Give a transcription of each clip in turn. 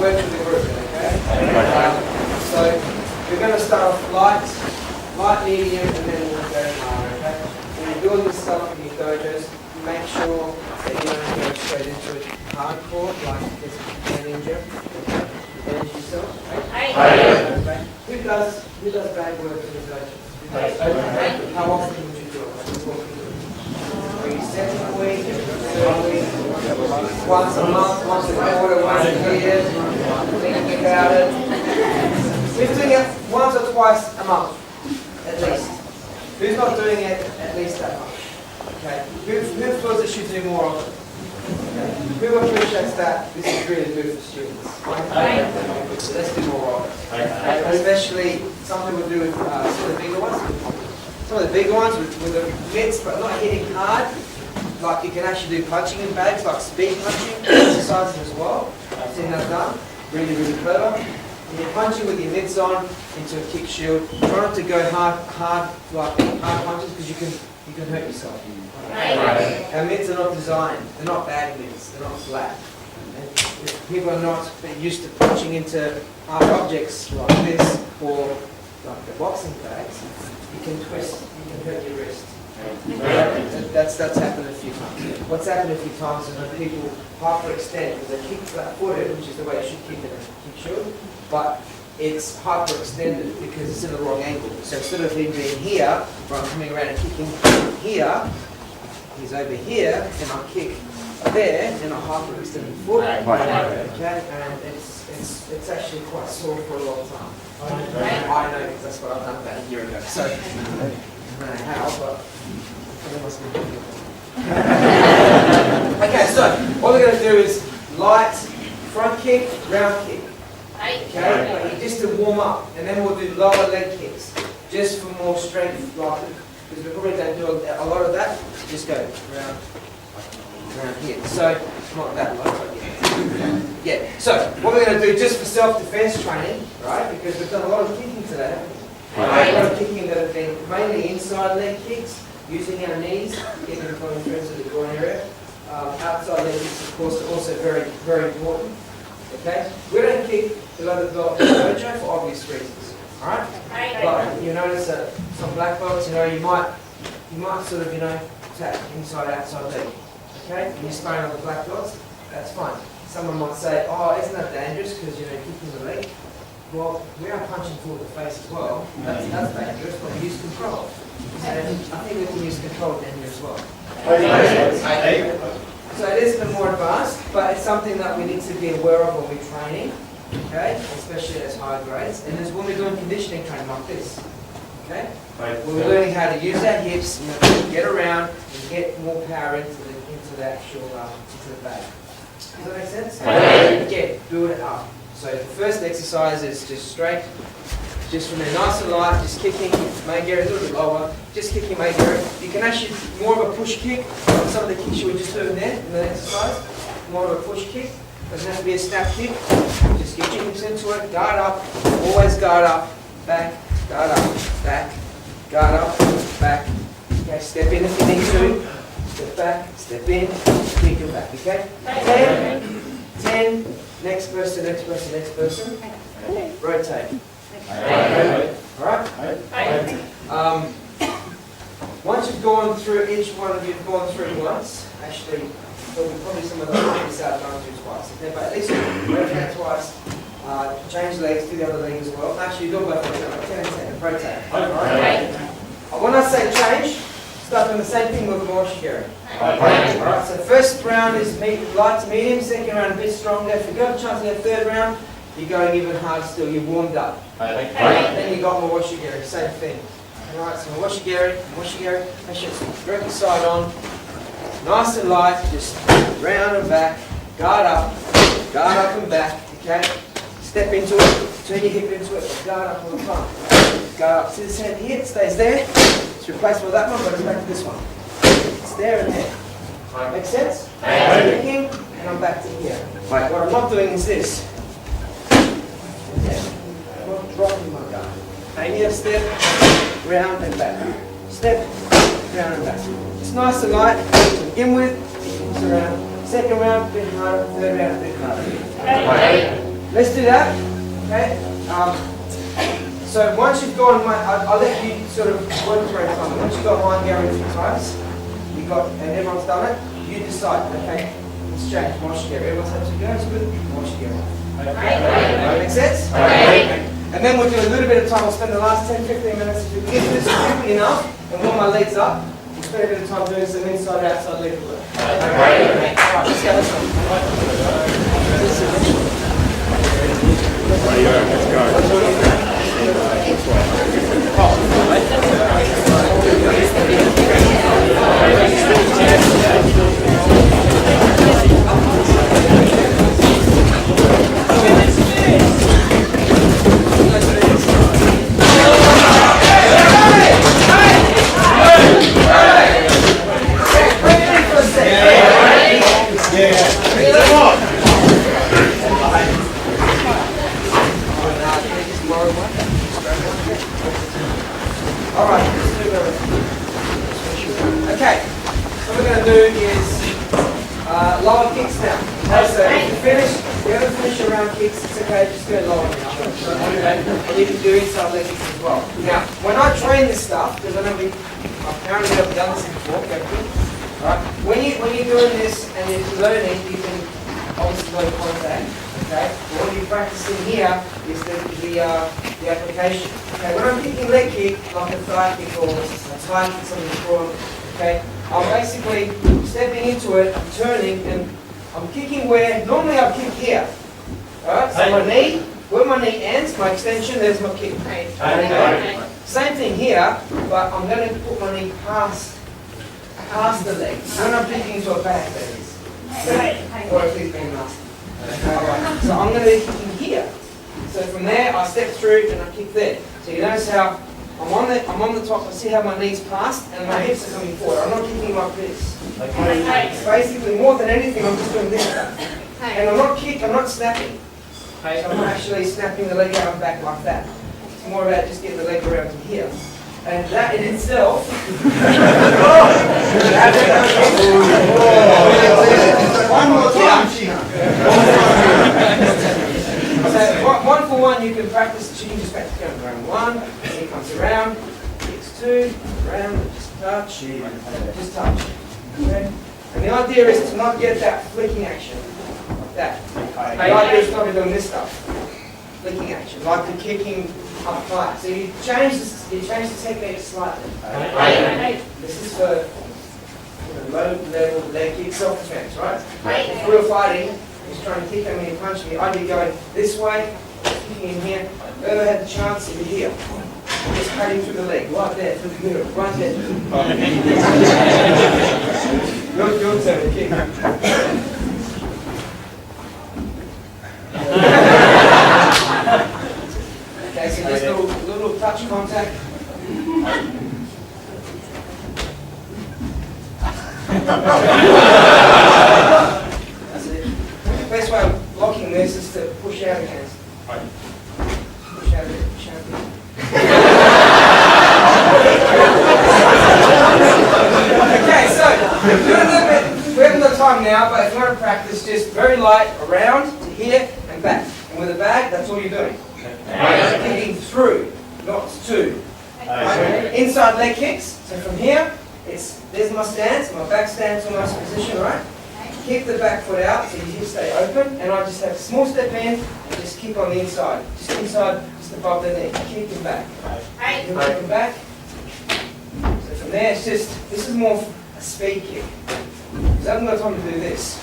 work with the group, okay? So we're going to start off light, medium, and then we'll go hard, okay? When you're doing this stuff in your dojos, make sure that you don't go straight into it hardcore, like there's a hand injury. Manage yourself. Okay? Who does bad work in the dojo? How often would you do it? Every second week, third week, once a month, once a quarter, once a year, thinking about it. We're doing it once or twice a month, at least. Who's not doing it at least that much? Okay. Who feels it should do more of it? Okay. Who appreciates that this is really good for students? So let's do more of it. Especially some people do with some of the bigger ones. Some of the bigger ones with the mitts, but not hitting hard. Like you can actually do punching in bags, like speed punching exercises as well. I've seen that done. Really, really clever. And you're punching with your mitts on into a kick shield. Try not to go hard punches because you can hurt yourself. Our mitts are not designed. They're not bag mitts. They're not flat. And if people are not used to punching into hard objects like this or like the boxing bags, you can twist. You can hurt your wrist. That's happened a few times. What's happened a few times is when people hyperextend because they kick flat-footed, which is the way you should kick in a kick shield, but it's hyperextended because it's in the wrong angle. So instead of him being here, where I'm coming around and kicking here, he's over here, and I kick there, and I hyperextend the foot. Okay, and it's actually quite sore for a long time. I know because that's what I've done about a year ago. So I don't know how, but it must be okay, so what we're going to do is light front kick, round kick. Okay, just to warm up, and then we'll do lower leg kicks, just for more strength, like because we probably don't do a lot of that. Just go around here. So not that low. Yeah. So what we're going to do, just for self-defense training, right? Because we've done a lot of kicking today. A lot of kicking that have been mainly inside leg kicks, using our knees, getting them going through into the groin area. Outside leg kicks, of course, are also very, very important. Okay? We don't kick below the belt in the dojo for obvious reasons. Alright? But you notice that some black belts, you might sort of, tap inside, outside leg. Okay? When you're sparring on the black belts, that's fine. Someone might say, oh, isn't that dangerous because, kicking the leg? Well, we are punching forward the face as well. That's dangerous, but we use control. And I think we can use control down here as well. So it is a bit more advanced, but it's something that we need to be aware of when we're training, okay? Especially as high grades. And there's when we're doing conditioning training like this, okay? We're learning how to use our hips, get around, and get more power into the actual into the bag. Does that make sense? Again, build it up. So the first exercise is just straight, just from there, nice and light, just kicking, main area a little bit lower, just kicking main area. You can actually, more of a push kick, like some of the kicks you were just doing there in the exercise, more of a push kick, doesn't have to be a snap kick, just get your hips into it, guard up, always guard up, back, guard up, back, guard up, back, okay, step in if you need to, step back, step in, kick and back, okay? 10, next person, next person, next person, rotate. Alright? Once you've gone through, each one of you have gone through once, actually, there'll be probably some of those this out going through twice. Okay, but at least rotate twice, change legs, do the other leg as well. Actually, do both legs, 10 and 10, rotate. Alright? When I say change, start doing the same thing with Moshigiri. Alright, so first round is light to medium, second round a bit stronger. If you've got a chance to get third round, you're going even harder still, you're warmed up. Then you got Moshigiri, same thing. Alright, so Moshigiri, make sure it's direct side on, nice and light, just round and back, guard up and back, okay? Step into it, turn your hip into it, guard up all the time. Guard up, see this hand here, it stays there, it's replaced by that one, but it's back to this one. It's there and there. Make sense? Kicking, and I'm back to here. What I'm not doing is this. Okay. I'm not dropping my guard. Here, step, round and back. Step, round and back. It's nice and light. To begin with, it comes around. Second round, a bit harder. Third round, a bit harder. let's do that. Okay. So once you've gone, I'll let you sort of work through it. Once you've got mine going a few times, and everyone's done it, you decide. Okay. Let's change. Wash together. Everyone's happy to go. It's good. Wash together. Okay. Make sense? Okay. And then we'll do a little bit of time. We'll spend the last 10-15 minutes. If we can get this quickly enough and warm my legs up, we'll spend a bit of time doing some inside-outside leg work. Okay. Alright, let's go this one. Okay, so what we're going to do is lower kicks now. Okay, so if you ever finish your round kicks, it's okay, just go lower now. Okay, and you can do inside leg kicks as well. Now, when I train this stuff, because apparently I've done this before, right? When you're doing this and you're learning, you can obviously learn contact. Okay, but what you're practicing here is the application. Okay, when I'm kicking leg kick, like a thigh kick or a tie kick, something before, okay, I'm basically stepping into it, I'm turning, and I'm kicking where normally I'd kick here. Alright, so my knee, where my knee ends, my extension, there's my kick. Okay. Same thing here, but I'm going to put my knee past the leg. When I'm kicking into a back, that is. Or if he's being nasty. Alright, so I'm going to be kicking here. So from there, I step through and I kick there. So you notice how I'm on the top. I see how my knees passed and my hips are coming forward. I'm not kicking like this. Basically, more than anything, I'm just doing this. And I'm not snapping. So I'm not actually snapping the leg out and back like that. It's more about just getting the leg around to here. And that in itself. One more time. So one for one, you can practice. You can just practice going around one. Then he comes around. Kicks two. Around. Just touch. Okay. And the idea is to not get that flicking action like that. The idea is not to be doing this stuff. Flicking action, like the kicking up high. So you change the technique slightly. This is for low level leg kick self-defense, right? If we were fighting, he's trying to kick at me and punch me, I'd be going this way, kicking in here. If I ever had the chance to be here, just cutting through the leg, right there, through the middle, right there. Your turn to kick. Okay, so just little touch contact. That's it. The best way of blocking this is to push out against. Push out a bit, push out a bit. Okay, so we haven't got time now, but if you want to practice, just very light around to here and back. And with a bag, that's all you're doing. Right? Kicking through, not to. Right? Inside leg kicks. So from here, there's my stance, my back stance almost position, right? Kick the back foot out so your hips stay open, and I just have a small step in and just kick on the inside. Just inside, just above the knee. Kick and back. Kick and back. So from there, it's just, this is more a speed kick. Because I haven't got time to do this.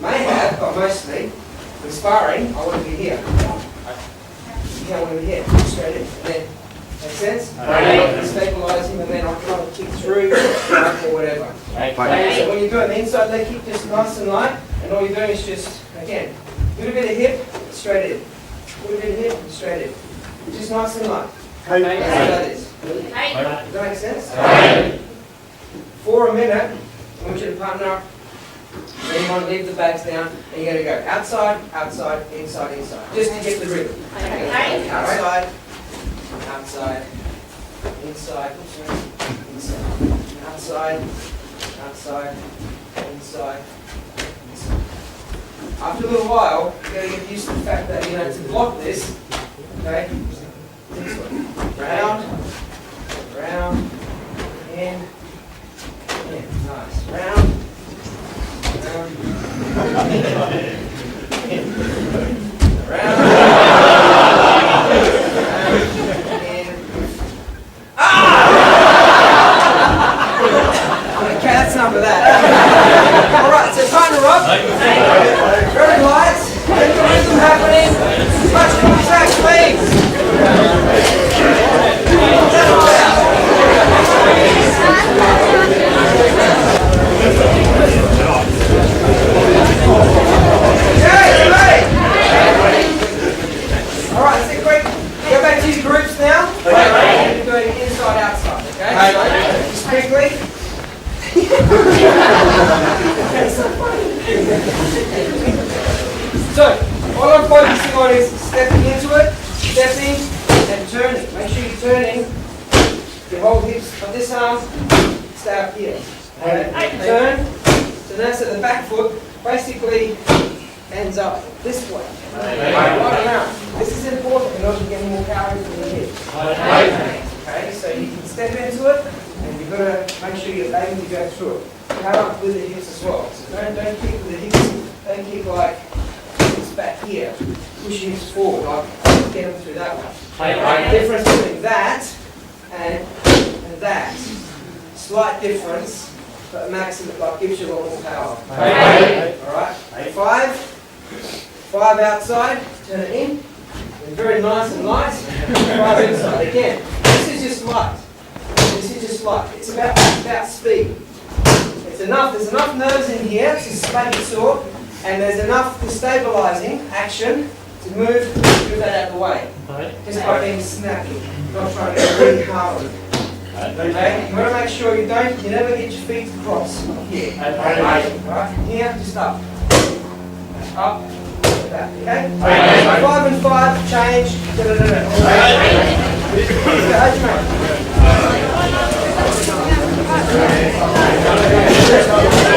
May have, but mostly, with sparring, I want to be here. You can't want to be here. Straight in. And then, make sense? Stabilize him, and then I'll try to kick through, or whatever. So when you're doing the inside leg kick, just nice and light, and all you're doing is just, again, a little bit of hip, straight in. A little bit of hip, straight in. Just nice and light. That's how that is. Does that make sense? For a minute, I want you to partner up. Then you want to leave the bags down, and you're going to go outside, outside, inside, inside. Just to get the rhythm. Outside, outside, inside, inside, outside, outside, inside, inside. after a little while, you're going to get used to the fact that, you know, to block this, okay, this way. Round, round, in, nice. Round, round, round, okay, that's enough of that. Alright, so partner up. Very light. Get the rhythm happening. Touch the retract, please. Okay, ready? Alright, so quick. Go back to your groups now. You're doing inside outside, okay? Just quickly. So, all I'm focusing on is stepping into it, stepping and turning. Make sure you're turning. You hold hips on this arm, stay up here. Turn. So now so the back foot basically ends up this way. Right around. This is important in order to get more power into the hips. Okay, so you can step into it. And you've got to make sure you're able to go through it. Power up with the hips as well. So don't kick with the hips. Don't kick like hips back here. Push your hips forward. Like get them through that one. The difference between that and that. Slight difference, but maximum like gives you a lot more power. Alright. 5 outside. Turn it in. And very nice and light. 5 inside. Again. This is just light. This is just light. It's about speed. There's enough nerves in here to make it sore, and there's enough destabilizing action to move that out of the way. Just by being snappy, not trying to get really hard on it. Okay? You want to make sure you never get your feet across here. Right? Here, just up. Up. Like that. Okay? 5 and 5, change. How'd you make?